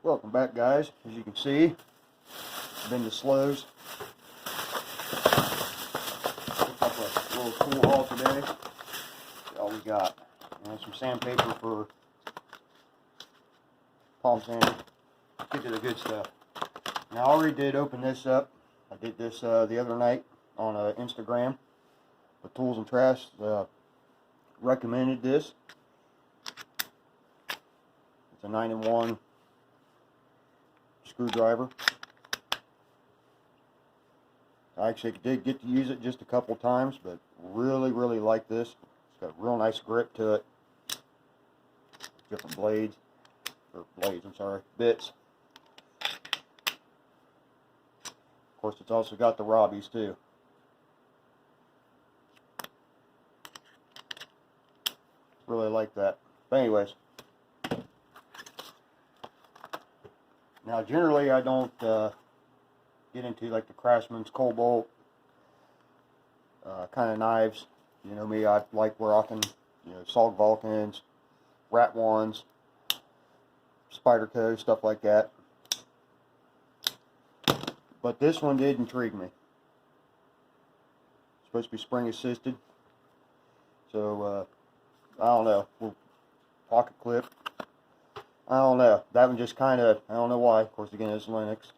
Welcome back, guys. As you can see, I've been to Slows. Looks like a little tool haul today. That's all we got. And some sandpaper for palm sanding. Get to the good stuff. Now, I already did open this up. I did this the other night on Instagram. The Tools and Trash recommended this. It's a 9-in-1 screwdriver. I actually did get to use it just a couple times, but really like this. It's got a real nice grip to it. Different blades, bits. Of course, it's also got the Robbies too. Really like that. But anyways, now generally I don't get into like the Craftsman's Cobalt kind of knives. You know me, I like where I can, Sog Vulcans, Rat Ones, Spyderco, stuff like that. But this one did intrigue me. It's supposed to be spring assisted. So, I don't know. Pocket clip. I don't know. That one just kind of, I don't know why. Of course, again, it's Linux.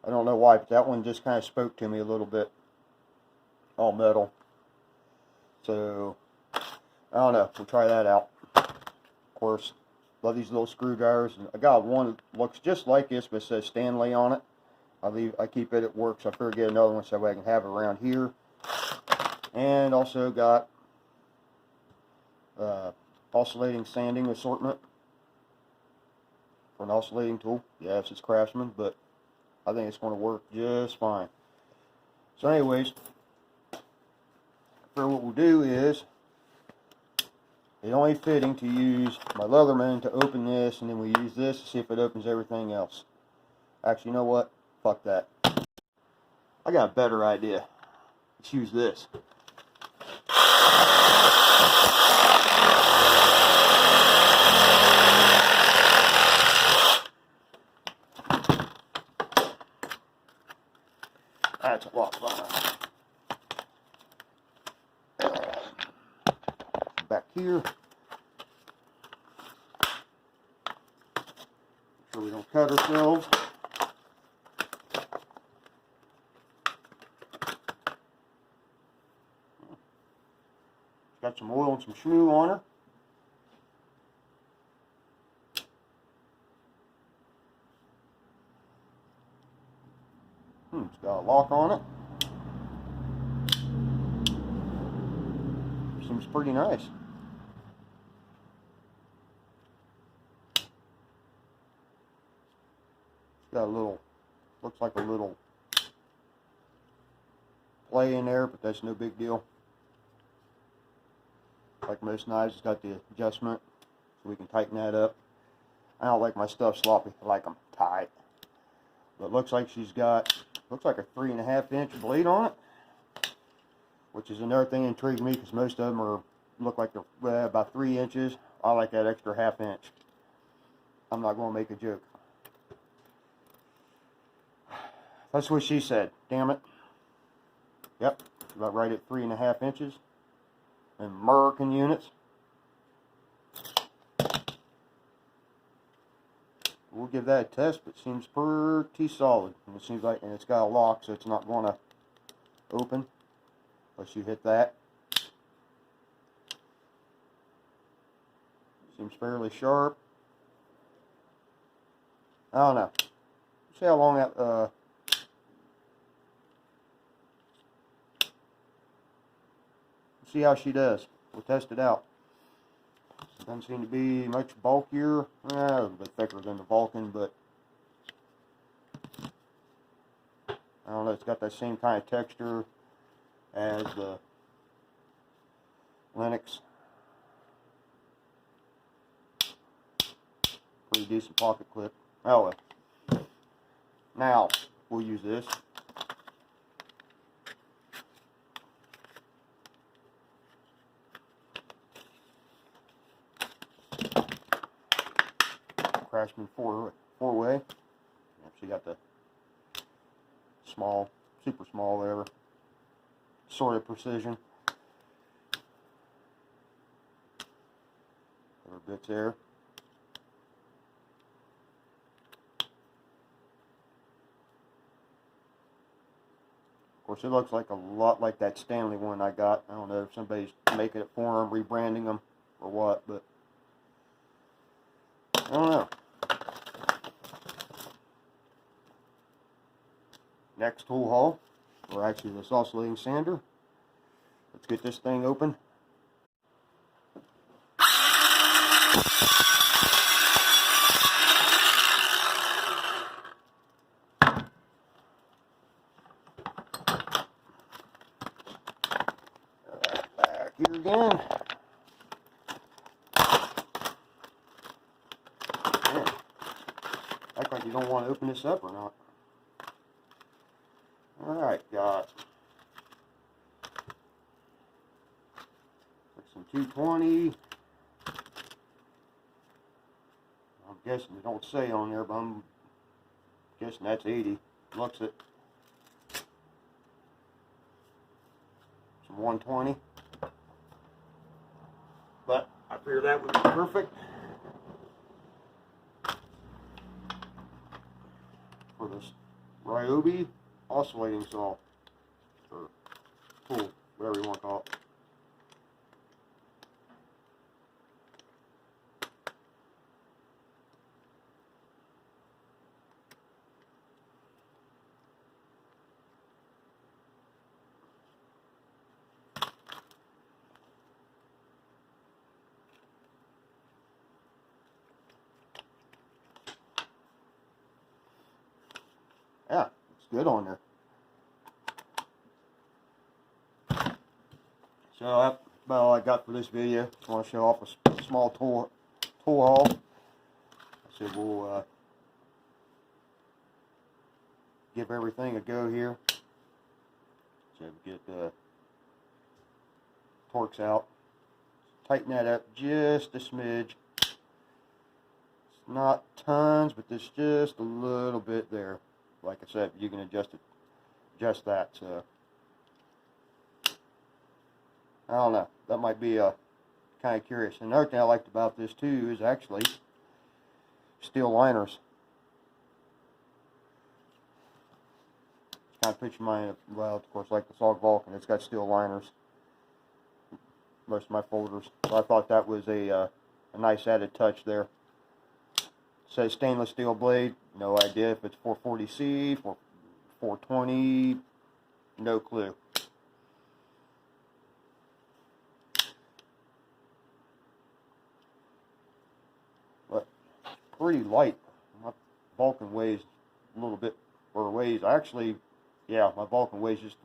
I don't know why, but that one just kind of spoke to me a little bit. All metal. So, I don't know. We'll try that out. Of course, love these little screwdrivers. I got one that looks just like this, but it says Stanley on it. I keep it at work, so I figured get another one so I can have it around here. And also got oscillating sanding assortment for an oscillating tool. Yes, it's Craftsman, but I think it's going to work just fine. So anyways, for what we'll do is, it's only fitting to use my Leatherman to open this, and then we use this to see if it opens everything else. Actually, you know what? Fuck that. I got a better idea. Let's use this. That's a lot of fun. Back here. Make sure we don't cut ourselves. Got some oil and some shmoo on her. It's got a lock on it. Seems pretty nice. It's got a little, looks like a little play in there, but that's no big deal. Like most knives, it's got the adjustment, so we can tighten that up. I don't like my stuff sloppy. I like them tight. But it looks like she's got, looks like a 3.5-inch blade on it, which is another thing that intrigued me, because most of them are look like they're about 3 inches. I like that extra 1/2 inch. I'm not going to make a joke. That's what she said. Damn it. Yep, about right at 3.5 inches. In American units. We'll give that a test, but it seems pretty solid. And it seems like, and it's got a lock, so it's not going to open unless you hit that. Seems fairly sharp. I don't know. See how long that see how she does. We'll test it out. It doesn't seem to be much bulkier. A bit thicker than the Vulcan, but I don't know. It's got that same kind of texture as the Linux. Pretty decent pocket clip. Oh well. Now we'll use this. Craftsman 4 4-way. Actually got the small, super small, whatever, sort of precision. Other bits there. Of course, it looks like a lot like that Stanley one I got. I don't know if somebody's making it for them, rebranding them, or what, but I don't know. Next tool haul, or actually this oscillating sander. Let's get this thing open. Back here again. Man, act like you don't want to open this up or not. Alright, got some 220. I'm guessing it don't say on there, but I'm guessing that's 80. Looks it. Some 120. But I figured that would be perfect for this Ryobi oscillating saw, or tool, whatever you want to call it. Yeah, it's good on there. So that's about all I got for this video. Just want to show off a small tool haul. I said we'll give everything a go here. So get the torques out. Tighten that up just a smidge. It's not tons, but there's just a little bit there. Like I said, you can adjust that. So I don't know. That might be kind of curious. Another thing I liked about this too is actually steel liners. Kind of picture mine, well, of course, like the SOG Vulcan. It's got steel liners. Most of my folders. So I thought that was a nice added touch there. It says stainless steel blade. No idea if it's 440C, 420. No clue. But pretty light. My Vulcan weighs a little bit, or weighs actually, yeah, my Vulcan weighs just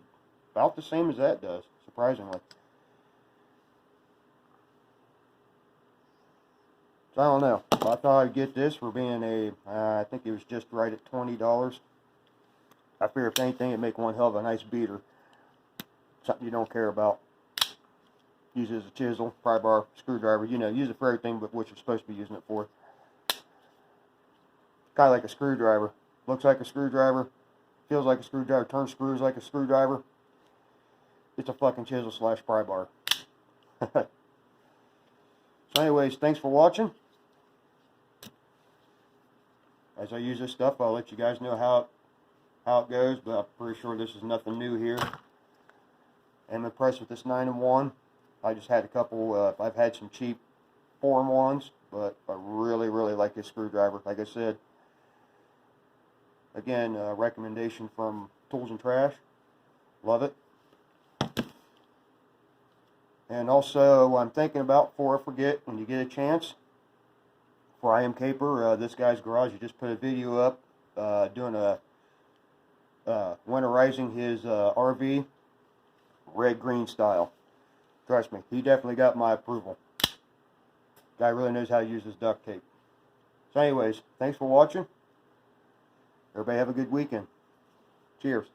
about the same as that does, surprisingly. So I don't know. I thought I'd get this for being I think it was just right at $20. I figure if anything, it'd make one hell of a nice beater. Something you don't care about. Use it as a chisel, pry bar, screwdriver. You know, use it for everything but what you're supposed to be using it for. Kind of like a screwdriver. Looks like a screwdriver. Feels like a screwdriver. Turns screws like a screwdriver. It's a fucking chisel / pry bar. So anyways, thanks for watching. As I use this stuff, I'll let you guys know how it goes, but I'm pretty sure this is nothing new here. I'm impressed with this 9-in-1. I just had a couple, I've had some cheap 4-in-1s, but I really, really like this screwdriver. Like I said, again, recommendation from Tools and Trash. Love it. And also, I'm thinking about, before I forget, when you get a chance, for I Am Caper, this guy's garage, he just put a video up doing winterizing his RV red-green style. Trust me, he definitely got my approval. Guy really knows how to use his duct tape. So anyways, thanks for watching. Everybody have a good weekend. Cheers.